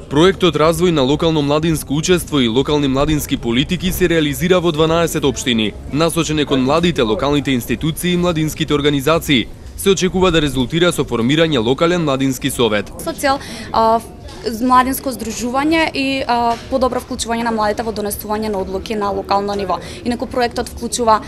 Проектот Развој на локално младинско учество и локални младински политики се реализира во 12 општини, насочен е кон младите, локалните институции и младинските организации. Се очекува да резултира со формирање локален младински совет. Со цел младинско здружување и подобро вклучување на младите во донесување на одлуки на локално ниво. Инаку проектот вклучува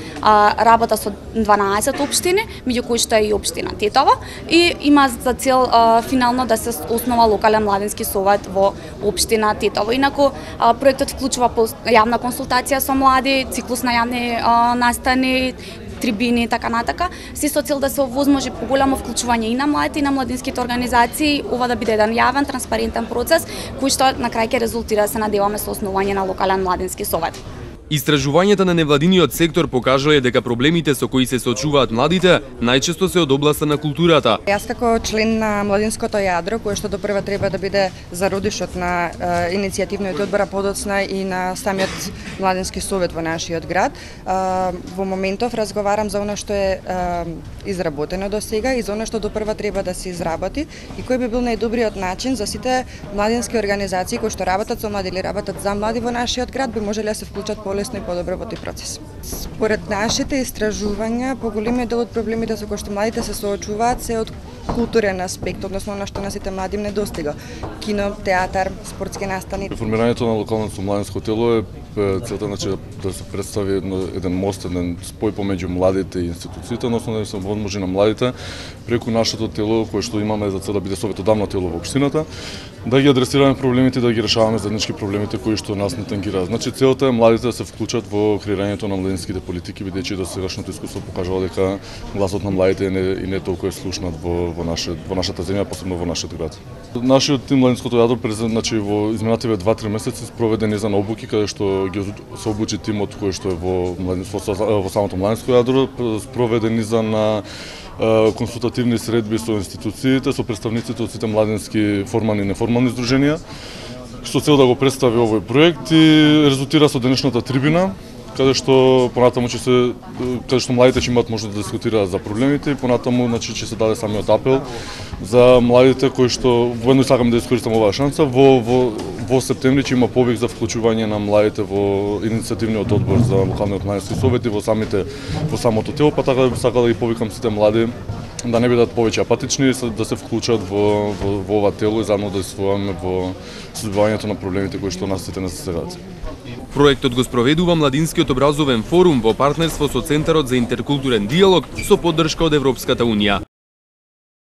работа со 12 општини, меѓу кои што е и општина Тетово, и има за цел финално да се основа локален младински совет во општина Тетово. Инаку проектот вклучува јавна консултација со млади, циклус на јавни настани, трибини и така натака, се со цел да се овозможи поголемо вклучување и на младите и на младинските организации, ова да биде еден јавен, транспарентен процес, кој што на крај ќе резултира, се надеваме, со основање на локален младински совет. Истражувањата на невладиниот сектор покажале дека проблемите со кои се соочуваат младите најчесто се од областа на културата. Јас како член на младинското јадро, кое што допрва треба да биде зародишот на иницијативниот одбор, подоцна и на самиот младински совет во нашиот град, во моментов разговарам за она што е изработено до сега и за она што допрва треба да се изработи и кој би бил најдобриот начин за сите младински организации кои што работат со млади или работат за млади во нашиот град, би можеле да се вклучат полесно и подобро во тој процес. Според нашите истражувања, поголемиот дел од проблемите со кои што младите се соочуваат се од културен аспект, односно на што на сите млади им недостига. Кино, театар, спортски настани. Формирањето на локалното младинско тело е целта, значи, да се представи еден мост, еден спој помеѓу младите и институциите, односно да се овозможи на младите преку нашето тело кое што имаме за цел да биде советодавно тело во општината, да ги адресираме проблемите и да ги решаваме заеднички проблемите кои што нас не тангираат. Значи целта е младите да се вклучат во креирањето на младинските политики, бидејќи до сегашното искуство покажува дека гласот на младите и не толку е слушнат во нашата земја, посебно во нашиот град. Нашиот тим младинското јадро значи во изминативе 2-3 месеци спроведе низан обуки каде што ги се обучи тимот кој што е во самото младинско јадро, спроведе низан на консултативни средби со институциите, со представниците од сите младински формални и неформални здруженија, што цел да го представи овој проект и резултира со денешната трибина, каде што понатаму каде што младите ќе имаат можност да дискутираат за проблемите и понатаму значи ќе се даде самиот апел за младите кои што воедно сакам да искористам оваа шанса во септември ќе има повик за вклучување на младите во иницијативниот одбор за локалниот младински совет и во самото тело, па така сакам да ги повикам сите млади да не бидат повеќе апатични, да се вклучат во ова тело и заедно да действуваме во создавањето на проблемите кои што нас сите не се сегаат. Проектот го спроведува Младинскиот образовен форум во партнерство со Центарот за интеркултурен диалог со поддршка од Европската унија.